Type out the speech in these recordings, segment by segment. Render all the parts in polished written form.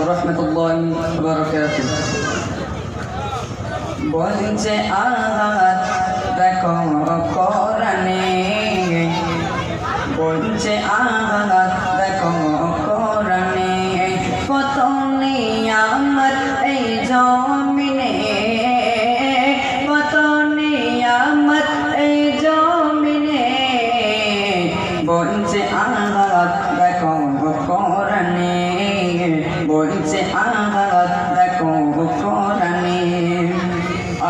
রাহমাতুল্লাহি ওয়া বারাকাতুহু। বলছে আহাত দেখো কোরআনে, বলছে আহাত দেখো কোরআনে, কত নিয়ামত এই জমিনে, কত নিয়ামত এই জমিনে, বলছে আহাত দেখো কোরআনে, বলছে আহাত দেখো কোরআনে।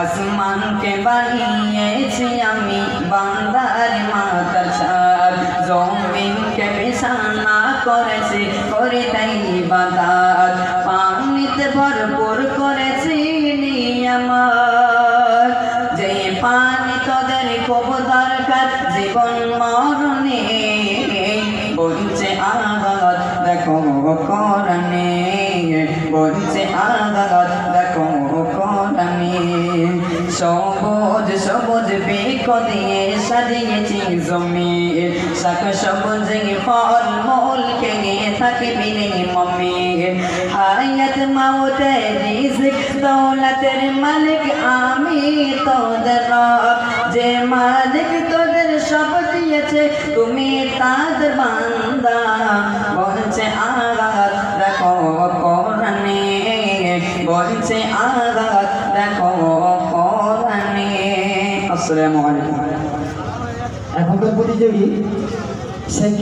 আসমানকে বানিয়েছি আমি বান্দার মাথার ছাদ, জমিনকে বিছানা করেছি করে তাই বাতাস, পানিতে ভরপুর করেছি নিয়ামত, যে পানি তোদের খুব দরকার জীবন মরণে, বলছে আহাত দেখো কোরআনে, বলছে আহাত দেখো কোরআনে। সবুজ সবুজ বৃক্ষ দিয়ে সাজিয়েছি জমিন, শাক সবুজ ফল মূল খেয়ে থাকবি নির্মমিন, হায়াত মাউতে রিজিক দৌলতের মালিক আমি তোদের রব, যে মালিক তোদের সব দিয়েছে তুমি তাদের বান্দা, বলছে আহাত দেখো কোরআনে, বলছে আহাত দেখো কোরআনে। আসসালামু আলাইকুম। এখনকার প্রতিযোগী শেখ